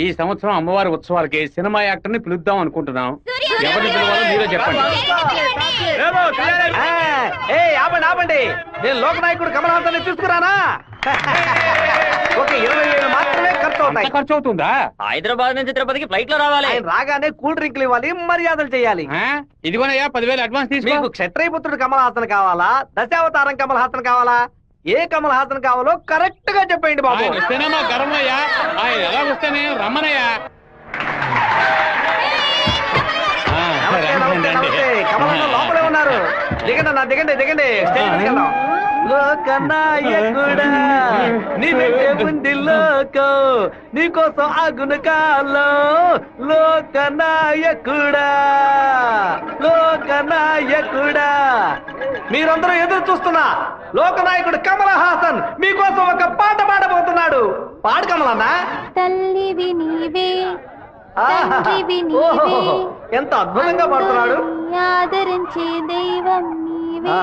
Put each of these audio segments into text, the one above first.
ఈ సంవత్సరం అమ్మవారి ఉత్సవాలకి సినిమా యాక్టర్ ని పిలుద్దాం అనుకుంటున్నాం. ఎవరిని పిలవాలో మీరే చెప్పండి. ఆపండి, నేను లోకనాయకుడు కమల్ హాసన్ తీసుకురానా? ఓకే, 20,000 మాత్రమే ఖర్చు అవుతుందా? హైదరాబాద్ నుంచి తిరుపతికి ఫ్లైట్ లో రావాలి. ఆయన రాగానే కూల్ డ్రింక్లు ఇవ్వాలి, మర్యాదలు చేయాలి. ఇదిగోనయ్యా 10,000 అడ్వాన్స్ తీసుకో. మీకు క్షత్రియపుత్రుడు కమల్ హాసన్ కావాలా, దశావతారం కమల్ హాసన్ కావాలా? ఏ కమల్ హాసన్ కావాలో కరెక్ట్ గా చెప్పండి బాబు. వస్తేనేమో గర్వయ్యా, ఆయన ఎలా వస్తేనే రమ్మనయ్యా. కమల్ హాసన్ లోపలే ఉన్నారు. దిగండి అన్న, దిగండి దిగండి, స్టేజ్ మీదకి వెళ్దాం. లోకనాయకుడా నీ వెంటే ఉంది లోకం, నీకోసం ఆగును కాలం. లోకనాయకుడా లోకనాయకుడా, మీరందరూ ఎదురు చూస్తున్నా లోకనాయకుడు కమల్ హాసన్ మీకోసం ఒక పాట పాడబోతున్నాడు. పాడు కమలన్నా. తల్లివి నీవే, ఎంత అద్భుతంగా పాడుతున్నాడు. ఆదరించే దైవం నీవే,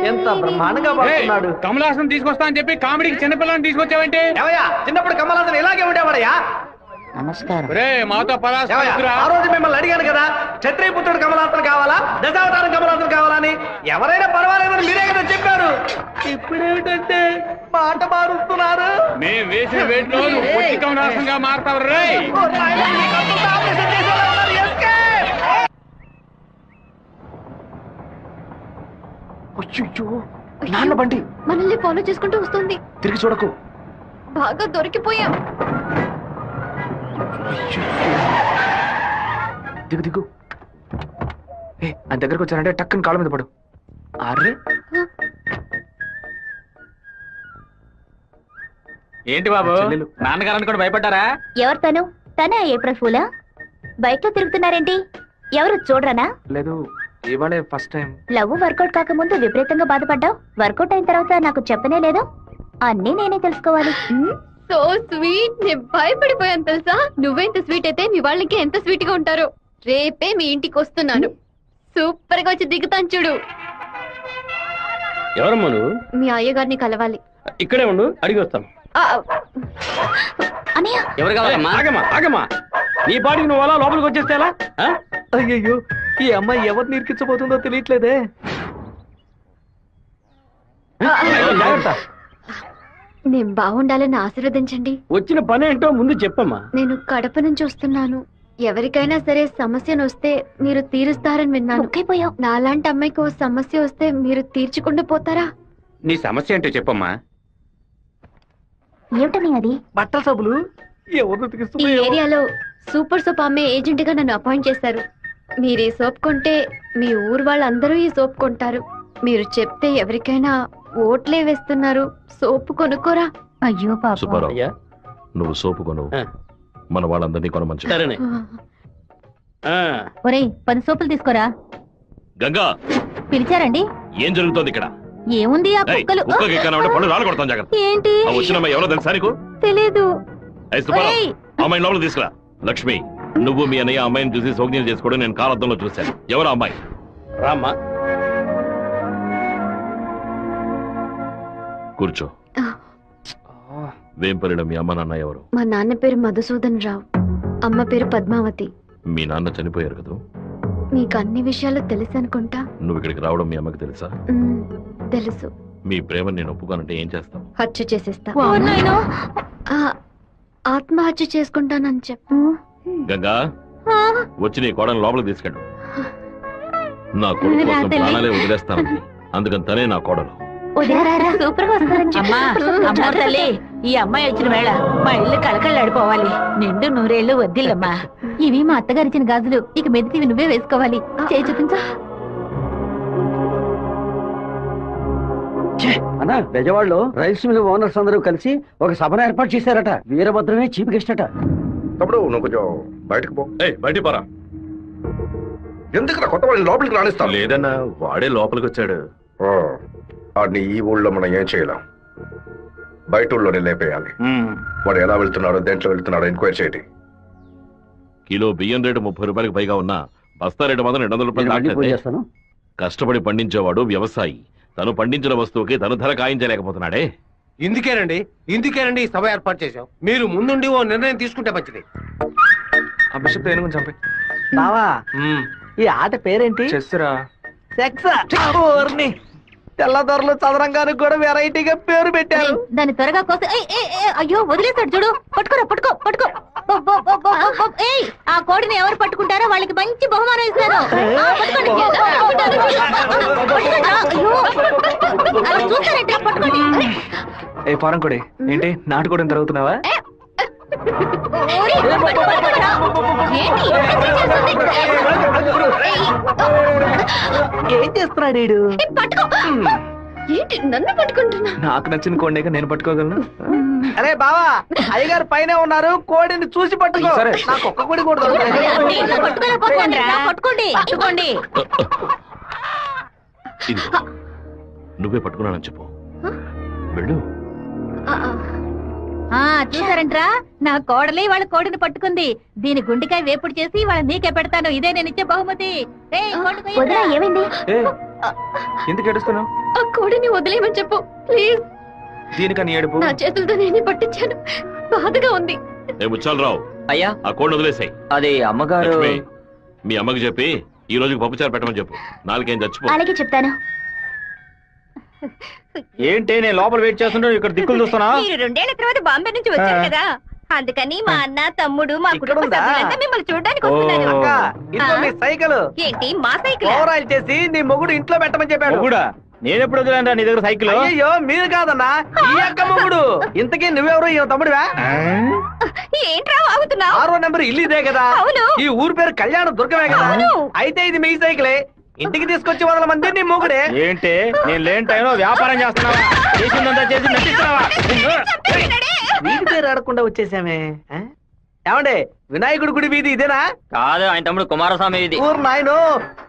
ఎంత బ్రహ్మాండంగా పాడుతున్నాడు. కమల్ హాసన్ తీసుకొస్తా అని చెప్పి కామెడీకి చిన్నపిల్లని తీసుకొచ్చావంటే? చిన్నప్పుడు కమల్ హాసన్ ఇలాగే ఉండేవాడయ్యా. నమస్కారం. మాతో ఆ రోజు మిమ్మల్ని అడిగాను కదా, క్షత్రియపుత్రుడు కమల్ హాసన్ కావాలా, దశావతారం కమల్ హాసన్ కావాలా అని. ఎవరైనా పర్వాలేదని మీరే కదా చెప్పారు. ఇప్పుడేమిటంటే మాట మారుస్తున్నారు. మేము వేసిన వేట్లో కమల్ హాసన్ గా మారుతావు. నాన్న బండి మనల్ని ఫాలో చేసుకుంటూ వస్తుంది. తిరిగి చూడకు. బాగా దొరికిపోయాం. దిగు దిగు. ఆయన దగ్గరకు వచ్చారంటే టక్కుని కాళ్ళ మీద పడు. అర్రే ఏంటి బాబు, నాన్నగారని కూడా భయపడ్డారా? ఎవరు తను? తనే ఏప్రిల్ ఫూలా? బైక్ లో తిరుగుతున్నారేంటి? ఎవరు చూడరానా? లేదు, ఇవాళే ఫస్ట్ టైం. లవ్ వర్కౌట్ కాకముందు విపరీతంగా బాధపడ్డావు, వర్కౌట్ అయిన తర్వాత నాకు చెప్పనే లేదు. అన్నీ నేనే తెలుసుకోవాలి. సో స్వీట్, నేను భయపడిపోయాను తెలుసా. నువ్వెంత స్వీట్ అయితే మీ వాళ్ళకి ఎంత స్వీట్ గా ఉంటారో. రేపే మీ ఇంటికి వస్తున్నాను, సూపర్ గా వచ్చి దిగుతాను చూడు. ఎవరమ్మా నువ్వు? మీ అయ్యగారిని కలవాలి. ఇక్కడే ఉండు, అడిగి వస్తాను. అన్నయ్య, ఎవరు కావాలమ్మా? ఆగమ్మా ఆగమ్మా, నీ పాటికి నువ్వు అలా లోపలికి వచ్చేస్తే ఎలా? అయ్యయ్యో, ఈ అమ్మాయి ఎవరు నిరికించబోతుందో తెలియట్లేదే. నేను బాగుండాలని ఆశీర్వదించండి. వచ్చిన పని ఏంటో ముందు చెప్పమ్మా. నేను కడప నుంచి వస్తున్నాను. ఎవరికైనా సరే సమస్యను వస్తే మీరు తీరుస్తారని విన్నాను. నాలాంటి అమ్మాయికి ఓ సమస్య వస్తే మీరు తీర్చకుండా పోతారా? నీ సమస్య ఏంటో చెప్పమ్మా. ఏమిటని అది? బట్టల సబ్బులు ఈ ఏరియాలో సూపర్ సోప్ అమ్మే ఏజెంట్ గా నన్ను అపాయింట్ చేశారు. మీరు ఈ సోప్ కొంటే మీ ఊరు వాళ్ళందరూ ఈ సోప్ కొంటారు. మీరు చెప్తే ఎవరికైనా ఓట్లే వేస్తున్నారు. సోపు కొనుక్కోరా. అయ్యో పాప. సుబ్బారావు, నువ్వు సోపు కొను, మన వాళ్ళందరినీ కొనమంచు. సరేనే. ఒరేయ్, 10 సోపులు తీసుకోరా. గంగా, పిలిచారండి? ఏం జరుగుతోంది ఇక్కడ? ఏముంది, ఆ కుక్కలు. పళ్ళు రాళ్ళు కొడతాం, జాగ్రత్త. ఏంటి? వచ్చిన ఎవరో తెలుసా నీకు? తెలీదు. అమ్మాయి లోపల తీసుకురా. లక్ష్మి, నువ్వు మీ అన్నయ్య అమ్మాయిని చూసి సోగ్నీలు చేసుకోవడం నేను కాలద్దంలో చూశాను. ఎవరు అమ్మాయి? రామ్మా, కూర్చో. వేంపల్లిలో మీ అమ్మ నాన్న ఎవరు? మా నాన్న పేరు మధుసూదన్ రావు, అమ్మ పేరు పద్మావతి. మీ నాన్న చనిపోయారు కదా? మీకు అన్ని విషయాలు తెలుసు అనుకుంటా. నువ్వు ఇక్కడికి రావడం మీ అమ్మకి తెలుసా? తెలుసు. మీ ప్రేమ నేను ఒప్పుకోనంటే ఏం చేస్తావు? హత్య చేసేస్తా. ఆత్మహత్య చేసుకుంటానని చెప్పు. గంగా, వచ్చి నీ కోడని లోపలికి తీసుకెళ్ళు. నా కొడుకు కోసం ప్రాణాలే వదిలేస్తాను, అందుకని తనే నా కోడలు. సూపర్ గా వస్తారని ఈ అమ్మాయి వచ్చిన వేళ మా ఇల్లు కలకళ్ళాడిపోవాలి. నిండు 100 ఏళ్ళు వద్దిల్లమ్మా. ఇవి మా అత్తగారిచ్చిన గాజులు, ఇక మెదిటివి నువ్వే వేసుకోవాలి. చేయి చూపించా. అన్నా, బెజవాడలో రైస్ మిల్ ఓనర్స్ అందరూ కలిసి ఒక సభను ఏర్పాటు చేశారట. వీరభద్రమే చీఫ్ గెస్ట్ అట. తప్పుడు నువ్వు కొంచెం బయటకు పో. బయటికి పోరా. ఎందుకు కొత్త వాళ్ళని లోపలికి రాణిస్తాం? లేదన్నా, వాడే లోపలికి వచ్చాడు. వాడిని ఈ ఊళ్ళో మనం ఏం చేయలేం, బయట ఊళ్ళోనే లేపేయాలి. వాడు ఎలా వెళ్తున్నాడో, దేంట్లో వెళ్తున్నాడో ఎంక్వైరీ చేయండి. కిలో బియ్యం రేటు 30 రూపాయలకు పైగా ఉన్నా బస్తా రేటు మాత్రం 200 రూపాయలు. కష్టపడి పండించేవాడు వ్యవసాయి. తను పండించిన వస్తువుకి తను ధర కాయించలేకపోతున్నాడే. ఇందుకేనండి ఈ సభ ఏర్పాటు చేశాం. మీరు ముందుండి ఓ నిర్ణయం తీసుకుంటే మంచిది. ఆ బిషప్ ఏనుగు చంపే. బావా ఈ ఆట పేరేంటి? చెస్సురా. సెక్స్. తెల్లదొరలు చదరంగానికి కూడా వెరైటీగా పేరు పెట్టారు. దాన్ని త్వరగా కోసం అయ్యో వదిలేస్తాడు చూడు. పట్టుకో. ఏయ్, ఆ కోడిని ఎవరు పట్టుకుంటారో వాళ్ళకి మంచి బహుమానం ఇస్తాను. పట్టుకోండి. ఏ ఫారం కోడి ఏంటి నాటుకోవడం జరుగుతున్నావా? ఏం చేస్తున్నాడు వీడు? ఏంటి నన్ను పట్టుకుంటున్నా? నాకు నచ్చిన కోడిగా నేను పట్టుకోగలను. అరే బావా, అయ్యగారు పైన ఉన్నారు, కోడిని చూసి పట్టుకో. సరే, నాకు ఒక్క కోడి కూడా పట్టుకోండి. నువ్వే పట్టుకున్నానని చెప్పు. వెళ్ళు. చూసారంట్రా, నా కోడలి వాళ్ళ కోడిని పట్టుకుంది. దీని గుండెకాయ వేపుడు చేసి వాళ్ళ నీకే పెడతాను. ఇదే నేను ఇచ్చే బహుమతి. ఏమైంది? ఎందుకు ఏడుస్తున్నావు? ఆ కోడిని వదిలేయమని చెప్పు ప్లీజ్. దీనికని ఏడుపు? నా చేతులతో నేనే పట్టించాను, బాధగా ఉంది. ఏ ముచ్చాలరావు, అయ్యా ఆ కోడిని వదిలేసాయి. అది అమ్మగారు. లక్ష్మి, మీ అమ్మకి చెప్పి ఈ రోజుకి పప్పుచారు పెట్టమని చెప్పు. నాలుగేం చచ్చిపో. అలాగే చెప్తాను. ఏంటి నేను లోపల వెయిట్ చేస్తుంటే ఇక్కడ దిక్కులు చూస్తున్నా? మీరు 2 ఏళ్ల తర్వాత బాంబే నుంచి వచ్చారు కదా, అందుకని మా అన్న తమ్ముడు మా కుటుంబ సభ్యులంతా మిమ్మల్ని చూడడానికి వస్తున్నారు. అక్క, ఇంట్లో నీ సైకిల్ ఏంటి మా సైకిల్? ఓవరాల్ చేసి నీ మొగుడు ఇంట్లో పెట్టమని చెప్పాడు. కూడా నేను ఎప్పుడు వదిలేంరా నీ దగ్గర సైకిల్? అయ్యో మీరు కాదన్నా, ఈ అక్క మొగుడు. ఇంతకీ నువ్వెవరు? ఈ తమ్ముడివా? ఏంట్రా వాగుతున్నావు? 6వ నెంబర్ ఇల్లు ఇదే కదా? అవును. ఈ ఊరు పేరు కళ్యాణ దుర్గమే కదా? అయితే ఇది మీ సైకిలే. ఇంటికి తీసుకొచ్చి వదల మంది నీ మొగుడే. ఏంటి నేను లేని టైంలో వ్యాపారం చేస్తున్నావా? చేసిందంతా చేసి నటిస్తున్నావా? వీడి పేరు ఆడకుండా వచ్చేసామే. ఏమండే, వినాయకుడి గుడి వీధి ఇదేనా? కాదు, ఆయన తమ్ముడు కుమారస్వామి ఇది. ఊరు నాయను,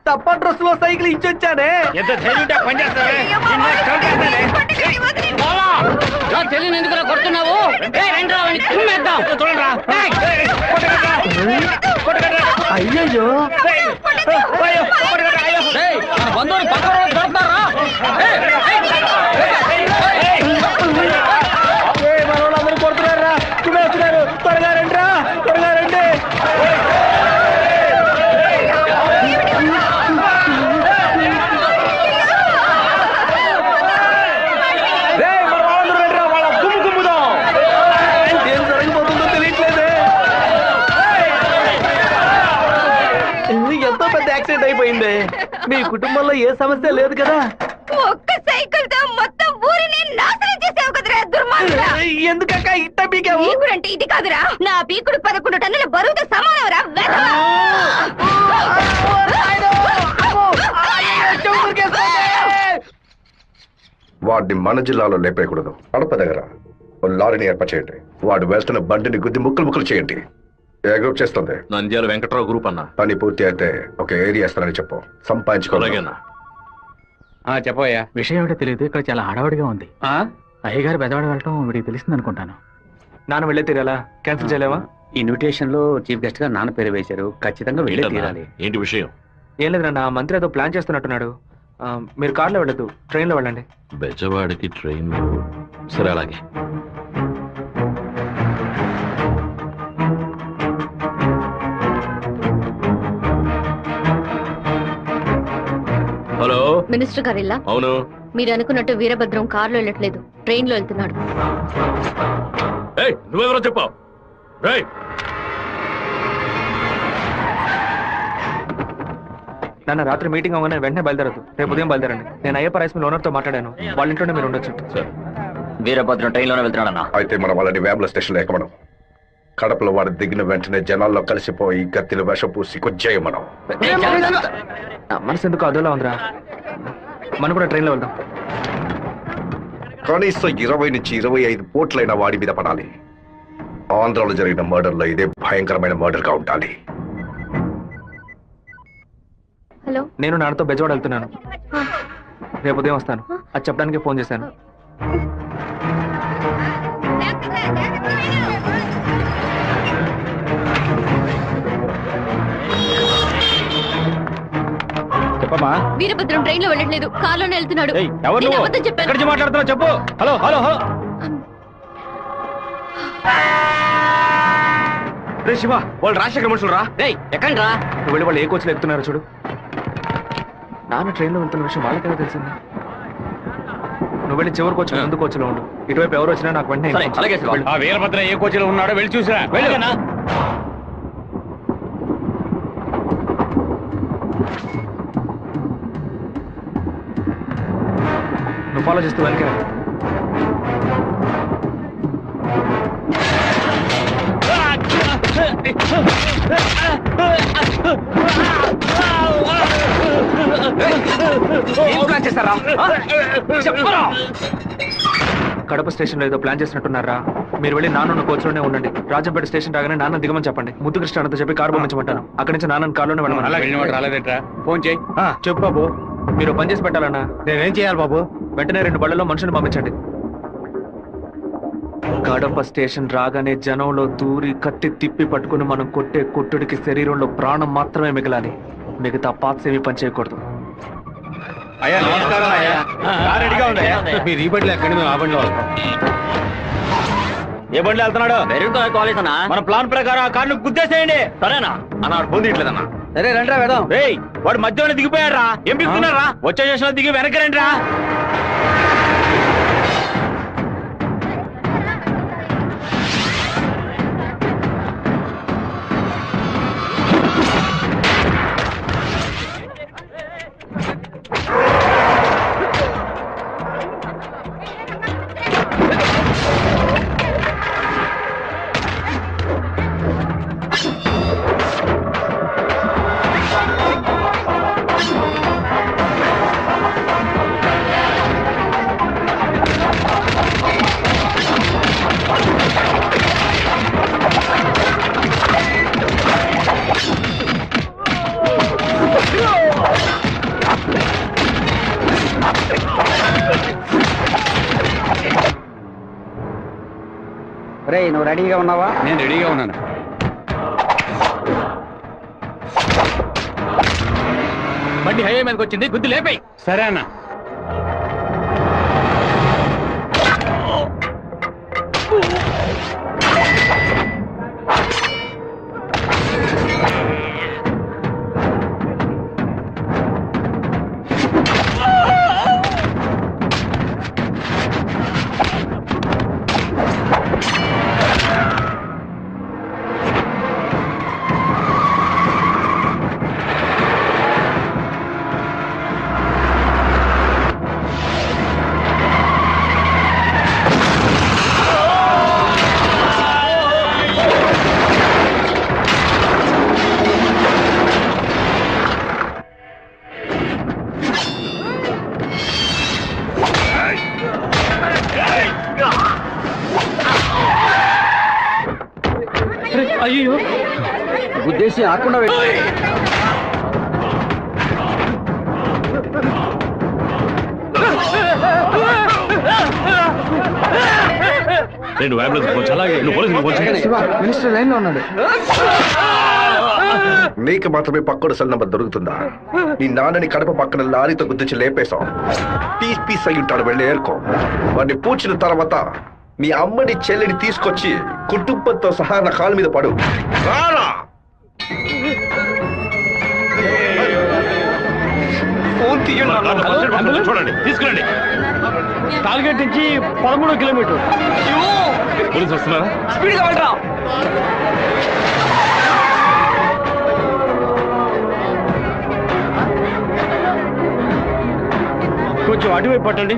తప్ప డ్రెస్ లో సైకిల్ ఇచ్చొచ్చానే. ఎంత ధైర్యం పని చేస్తావే? చెల్లిని ఎందుకు కొడుతున్నావు? చూడరా. అయ్యయ్యో, బంధువులు పక్క దొరుకుతారా? మనోళ్ళందరూ కొడుతున్నారా? వస్తున్నారు, త్వరగా రండిరా, త్వరగా రండి. ఏం జరగబోతుందో తెలియట్లేదే. ఎంతో పెద్ద యాక్సిడెంట్ అయిపోయింది. మీ కుటుంబంలో ఏ సమస్య లేదు కదా? ఒక్క సైకిల్ తో మొత్తం ఊరిని నాశనం చేసావు కదరా దుర్మార్గుడా. ఎందుకక్క ఇట్ట పీకావు? పీకుడు అంటే ఇది కాదురా, నా పీకుడు 11 టన్నుల బరువుతో సమానవరా. వాడిని మన జిల్లాలో లేపేయకూడదు. కడప దగ్గర లారీని ఏర్పాటు చేయండి. వాడు వెళ్తున్న బండిని గుద్ది ముక్కలు చేయండి. ఏ గ్రూప్ చేస్తుంది? నంద్యాల వెంకట్రావు గ్రూప్ అన్నా. పని పూర్తి అయితే ఒక ఏరియా ఇస్తానని చెప్పు. సంపాదించుకోలేనా? చెప్పయ్యా. విషయం ఏమిటో తెలియదు, ఇక్కడ చాలా హడావుడిగా ఉంది. అయ్యగారు బెదవాడ వెళ్ళటం వీడికి తెలిసింది అనుకుంటాను. నాన్న వెళ్ళే తీరాలా? క్యాన్సిల్ చేయలేవా? ఇన్విటేషన్ లో చీఫ్ గెస్ట్ గా నాన్న పేరు వేశారు, ఖచ్చితంగా వెళ్ళే తీరాలి. ఏంటి విషయం? ఏం లేదు నాన్న, మంత్రి ఏదో ప్లాన్ చేస్తున్నట్టున్నాడు. మీరు కార్లో వెళ్ళదు, ట్రైన్ లో వెళ్ళండి. బెజవాడికి ట్రైన్? సరే అలాగే. హలో, మినిస్టర్ గారు ఇలా? అవును. మీరు అనుకున్నట్టు వీరభద్రం కారులో వెళ్ళట్లేదు, ట్రైన్ లో వెళ్తున్నాడు. నువ్వెవరో చెప్పావు? నాన్న, రాత్రి మీటింగ్ అవగానే వెంటనే బయలుదేరదు, రేపు ఉదయం బయలుదేరండి. నేను అయ్యప్ప రైస్ మిల్ ఓనర్ తో మాట్లాడాను, వాళ్ళ ఇంట్లోనే మీరు ఉండొచ్చు. వీరభద్రం ట్రైన్ లోనే వెళ్తున్నాడన్నా. అయితే మనం వాళ్ళని వేముల స్టేషన్ లో ఎక్కమడం. కడపలో వాడు దిగిన వెంటనే జనాల్లో కలిసిపోయి గత్తిని విషపూసి కొచ్చేయమనం. మనసు ఎందుకు అదోలా ఉందిరా, మనం కూడా ట్రైన్ లో వెళ్దాం. కనీసం 20 నుంచి 25 పోట్లైన వాడి మీద పడాలి. ఆంధ్రాలో జరిగిన మర్డర్ లో ఇదే భయంకరమైన మర్డర్ గా ఉండాలి. హలో, నేను నాన్నతో బెజవాడ వెళ్తున్నాను, రేపు ఉదయం వస్తాను. అది చెప్పడానికి ఫోన్ చేశాను. చెప్పమ్మా. వీరభద్రం ట్రైన్ లో వెళ్ళట్లేదు, కారులోనే వెళ్తున్నాడు. ఎవరు నేను నువ్వు? అబద్ధం చెప్పాను. ఎక్కడి నుంచి మాట్లాడుతున్నావు చెప్పు. Hello hello hello. రే శివ, వాళ్ళు రాజశేఖర మనుషులు రా. ఎక్కండి రా. నువ్వు వెళ్ళి వాళ్ళు ఏ కోచ్లో ఎక్కుతున్నారో చూడు. నాన్న ట్రైన్లో వెళ్తున్న విషయం వాళ్ళకెలా తెలిసింది? నువ్వు వెళ్ళి చివరి కోచ్ ముందు కోచ్లో ఉండు. ఇటువైపు ఎవరు వచ్చినా నాకు వెంటనే అలాగే శివ. ఆ వీరభద్ర ఏ కోచ్లో ఉన్నాడో వెళ్ళి చూసిరా. వెళ్ళనా? నువ్వు ఫాలో చేస్తూ వెనక చేస్తారా? కడప స్టేషన్ లో ఏదో ప్లాన్ చేసినట్టున్నారా? మీరు వెళ్ళి నాన్న కోచ్లోనే ఉండండి. రాజంపేట స్టేషన్ రాగానే నాన్న దిగమని చెప్పండి. ముద్దుకృష్ణ అన్నతో చెప్పి కారు పంపించమంటాను. అక్కడి నుంచి నాన్న కారులోనే అలా వెళ్ళిన వాడు వెళ్ళమని. రాలేదేట్రా? ఫోన్ చేయి. చెప్పు బాబు. మీరు పని చేసి పెట్టాలన్నా. నేనేం చేయాలి బాబు? వెంటనే 2 బళ్ళలో మనుషులు పంపించండి. కడప స్టేషన్ రాగానే జనంలో దూరి కత్తి తిప్పి పట్టుకుని మనం కొట్టే కొట్టుడికి శరీరంలో ప్రాణం మాత్రమే మిగలాలి. మిగతా పార్ట్స్ ఏమీ పని చేయకూడదు. అయ్యా నమస్కారం అయ్యా. కారు రెడీగా ఉందయ్యా. మీరు ఈ బండిలో ఎక్కండి, మేము ఆ బండిలో వస్తాం. ఏ బండి వెళ్తున్నాడు? మెరుగుతో కాలేజ్ అన్నా. మన ప్లాన్ ప్రకారం ఆ కార్ను గుద్దేసేయండి. సరేనా? అన్నాడు ఫోన్ తీయట్లేదన్నా. సరే రండ్రా వెళ్దాం. రేయ్, వాడు మధ్యలో దిగిపోయారా? ఏం పిక్కుతున్నారా? వచ్చే స్టేషన్ లో దిగి వెనక్కి రండి రా. రే నువ్వు రెడీగా ఉన్నావా? నేను రెడీగా ఉన్నాను. బండి హైవే మీదకి వచ్చింది, గుద్దు లేపాయి. సరే అన్న. అయ్యో, ఉద్దేశం ఆకుండా రెండు అంబులెన్స్ ఫోన్ చేయి. నువ్వు పోలీసులకు ఫోన్ చేయి. మినిస్టర్ లైన్ లో ఉన్నాడు. నీకు మాత్రమే పక్కడు సెల్ నంబర్ దొరుకుతుందా? నీ నాన్నని కడప పక్కన లారీతో గుద్దించి లేపేశాం. పీస్ పీస్ అయి ఉంటాడు, వెళ్ళి ఏరుకో. వాడిని పూడ్చిన తర్వాత మీ అమ్మని చెల్లిని తీసుకొచ్చి కుటుంబంతో సహా నా కాలు మీద పడు. రారా! ఫోన్ తీయండి. చూడండి, తీసుకురండి. టార్గెట్ నుంచి 13 కిలోమీటర్. పోలీసు వస్తున్నారా? స్పీడ్ గా వెళ్ళరా. కొంచెం అటువైపు పట్టండి.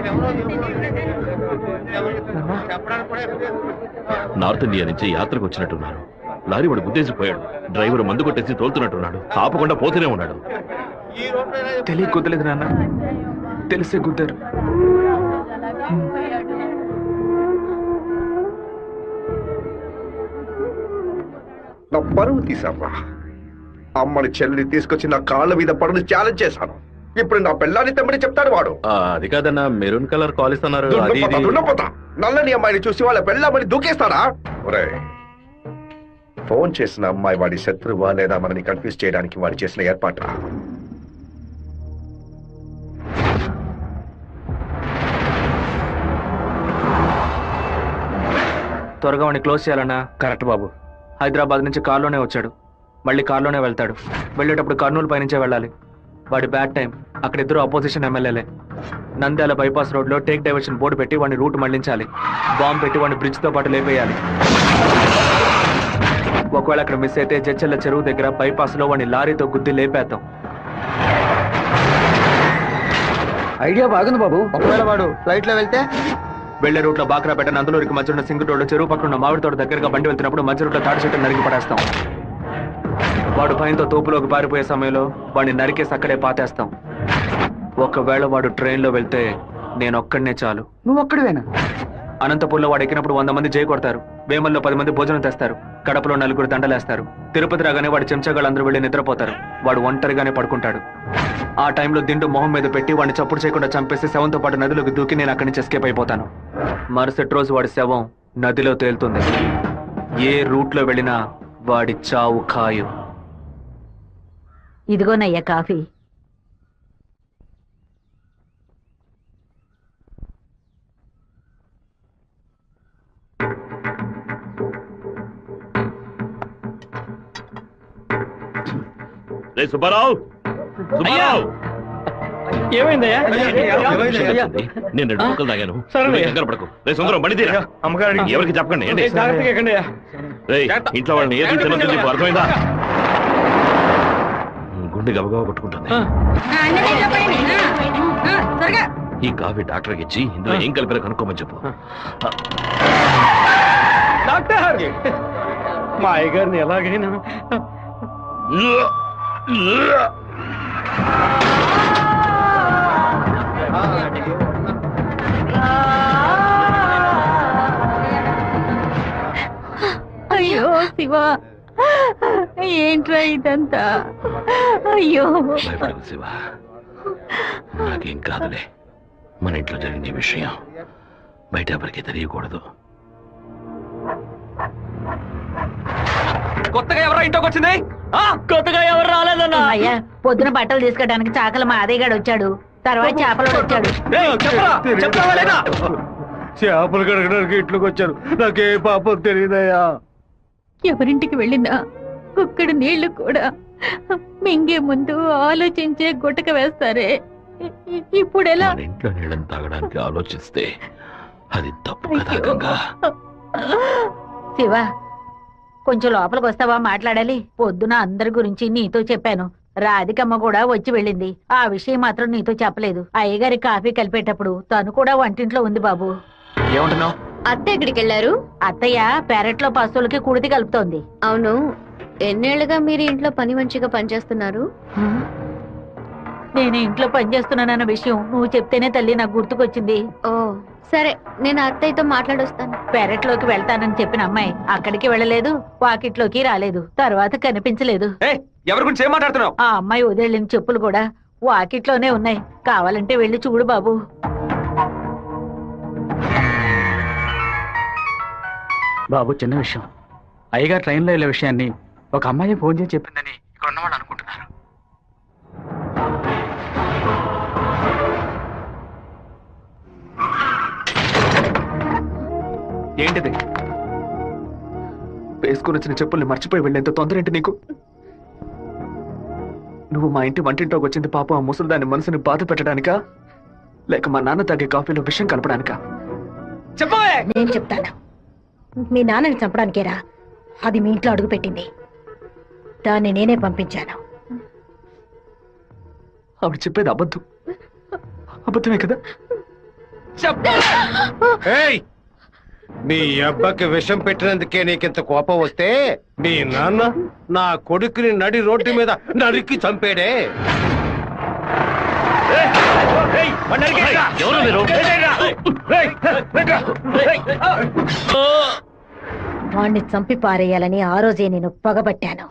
నార్త్ ఇండియా నుంచి యాత్రకు వచ్చినట్టున్నారు. లారీ వాడు గుద్దేసిపోయాడు. డ్రైవర్ మందు కొట్టేసి తోలుతున్నట్టున్నాడు. ఆపకుండా పోతూనే ఉన్నాడు. తెలియ గుద్దలేదు నాన్న, తెలిసే గుద్దారు. నా పరువు తీసావా? అమ్మని చెల్లిని తీసుకొచ్చి నా కాళ్ళ మీద పడును ఛాలెంజ్ చేశాను. ఇప్పుడు నా పెళ్ళాన్ని తెమ్మని చెప్తాడు వాడు. అది కాదన్నా, మెరూన్ కలర్ కాల్ ఇస్తున్నారు. దున్నపోతా నల్లని అమ్మాయిని చూసి వాళ్ళ పెళ్ళామని దూకేస్తాడా? ఒరే, ఫోన్ చేసిన అమ్మాయి వాడి శత్రువా లేదా మనని కన్ఫ్యూజ్ చేయడానికి వాడు చేసిన ఏర్పాట. త్వరగా వాడిని క్లోజ్ చేయాలన్నా. కరెక్ట్ బాబు. హైదరాబాద్ నుంచి కారులోనే వచ్చాడు, మళ్ళీ కారులోనే వెళ్తాడు. వెళ్ళేటప్పుడు కర్నూలు పైనుంచే వెళ్ళాలి. వాడి బ్యాడ్ టైం. అక్కడ ఇద్దరు అపోజిషన్ ఎమ్మెల్యేలే. నంద్యాల బైపాస్ రోడ్ లో టేక్ డైవర్షన్ బోర్డు పెట్టి వాడిని రూట్ మళ్లించాలి. బాంబు పెట్టి వాడిని బ్రిడ్జ్ తో పాటు లేపేయాలి. ఒకవేళ అక్కడ మిస్ అయితే జడ్చెల్ల చెరువు దగ్గర బైపాస్ లో వాడిని లారీతో గుద్ది లేపేద్దాం. ఐడియా బాగుంది బాబు. ఒకవేళ వాడు ఫ్లైట్ లో వెళ్తే వెళ్లే రూట్ లో బాక్రాపేట నందులూరికి మధ్య ఉన్న సింగు రోడ్డు చెరువు పక్కన ఉన్న మామిడి తోట దగ్గరగా బండి వెళ్తున్నప్పుడు మధ్య రూట్ లో తాడి చెట్టు నరికి పడేస్తాం. వాడు భయంతో తోపులోకి పారిపోయే సమయంలో వాడిని నరికేసి అక్కడే పాతేస్తాం. ఒకవేళ వాడు ట్రైన్ లో వెళ్తే నేను ఒక్కడనే చాలు. నువ్వు ఒక్కడివేనా? అనంతపూర్లో వాడు ఎక్కినప్పుడు 100 మంది జై కొడతారు. వేమల్లో 10 మంది భోజనం తెస్తారు. కడపలో 4 దండలేస్తారు. తిరుపతి రాగానే వాడి చెంచాగాళ్ళందరూ వెళ్ళి నిద్రపోతారు. వాడు ఒంటరిగానే పడుకుంటాడు. ఆ టైంలో దిండు మొహం మీద పెట్టి వాడిని చప్పుడు చేయకుండా చంపేసి శవంతో పాటు నదిలోకి దూకి నేను అక్కడి నుంచి ఎస్కేప్ అయిపోతాను. మరుసటి రోజు వాడి శవం నదిలో తేలుతుంది. ఏ రూట్ లో వెళ్ళినా వాడి చావు ఖాయం. ఇదిగోనయ్యా కాఫీ. సుబ్బారావు, సుబ్బారావు, ఏమైందయ్యా? నేను 2 ముక్కలు తాగాను. సరే. నువ్వు కంగారు పడకు. రే సుందరం, బండి తీరా. అమ్మగారు ఎవరికి చెప్పకండి. ఏంటి? జాగ్రత్తగా ఎక్కండి అయ్యా. రేయ్, ఇంట్లో వాళ్ళని ఏది తినొద్దు నీకు అర్థమైందా? గుండె గబగబా కొట్టుకుంటుంది. ఈ కాఫీ డాక్టర్కి ఇచ్చి ఇందులో ఏం కలిపారో కనుక్కోమని చెప్పు. డాక్టర్, మా అయ్యగారిని ఎలాగైనా అయ్యో శివ, ఏంట్రా ఇదంతా? అయ్యో భయపడకు శివ, నాకేం కాదులే. మన ఇంట్లో జరిగిన విషయం బయట ఎవరికి తెలియకూడదు. కొత్తగా ఎవరో ఇంట్లోకి వచ్చింది? కొత్తగా ఎవరు రాలేదన్నా. అయ్యా, పొద్దున బట్టలు తీసుకోవడానికి చాకల మా అదేగాడు వచ్చాడు. తర్వాత చేపలు వచ్చాడు. చేపలు కడగడానికి ఇంట్లోకి వచ్చారు. నాకే పాపం తెలియదయ్యా. ఎవరింటికి వెళ్ళినా కుక్కడు నీళ్లు కూడా మింగే ముందు ఆలోచించే గుట్టక వేస్తారే. ఇప్పుడు ఎలా? మన ఇంట్లో నీళ్ళని తాగడానికి ఆలోచిస్తే అది తప్పు కదా గంగా. శివ, కొంచెం లోపలికి వస్తావా? మాట్లాడాలి. పొద్దున అందరి గురించి నీతో చెప్పాను. రాధికమ్మ కూడా వచ్చి వెళ్ళింది. ఆ విషయం మాత్రం నీతో చెప్పలేదు. అయ్యగారి కాఫీ కలిపేటప్పుడు తను కూడా వంటింట్లో ఉంది బాబు. ఏమంటున్నావు? అత్త ఎక్కడికి వెళ్ళారు? అత్తయ్య పెరట్లో పశువులకి కుడితి కలుపుతోంది. అవును, ఎన్నేళ్లుగా మీరు ఇంట్లో పని మంచిగా పనిచేస్తున్నారు? నేను ఇంట్లో పనిచేస్తున్నానన్న విషయం నువ్వు చెప్తేనే తల్లి నాకు గుర్తుకొచ్చింది. ఓ సరే, నేను అత్తయ్యతో మాట్లాడొస్తాను. పెరట్లోకి వెళ్తానని చెప్పిన అమ్మాయి అక్కడికి వెళ్ళలేదు, వాకిట్లోకి రాలేదు, తర్వాత కనిపించలేదు. ఎవరి గురించి ఏం మాట్లాడుతున్నావు? ఆ అమ్మాయి వదిలిన చెప్పులు కూడా వాకిట్లోనే ఉన్నాయి. కావాలంటే వెళ్ళి చూడు బాబు. బాబు, చిన్న విషయం. అయ్యగారు ట్రైన్లో వెళ్ళే విషయాన్ని ఒక అమ్మాయి ఫోన్ చేసి చెప్పిందని ఇక్కడ ఉన్నవాళ్ళు అనుకుంటున్నారు. ఏంటిది? వేసుకుని వచ్చిన చెప్పుల్ని మర్చిపోయి వెళ్ళేంత తొందర ఏంటి నీకు? నువ్వు మా ఇంటి వంటింట్లోకి వచ్చింది పాప ఆ ముసలిదాని మనసుని బాధ పెట్టడానికా, లేక మా నాన్న తాగే కాఫీలో విషయం కలపడానికా? చెప్పవే. నేను చెప్తాను. మీ నాన్నని చంపడానికేరా అది మీ ఇంట్లో అడుగు పెట్టింది. దాన్ని నేనే పంపించాను. ఆవిడ చెప్పేది అబద్ధం. అబద్ధమే కదా? మీ అబ్బకి విషం పెట్టినందుకే నీకింత కోపం వస్తే మీ నాన్న నా కొడుకుని నడి రోడ్డు మీద నరికి చంపాడే. వాణ్ణి చంపి పారేయాలని ఆ రోజే నేను పగబట్టాను.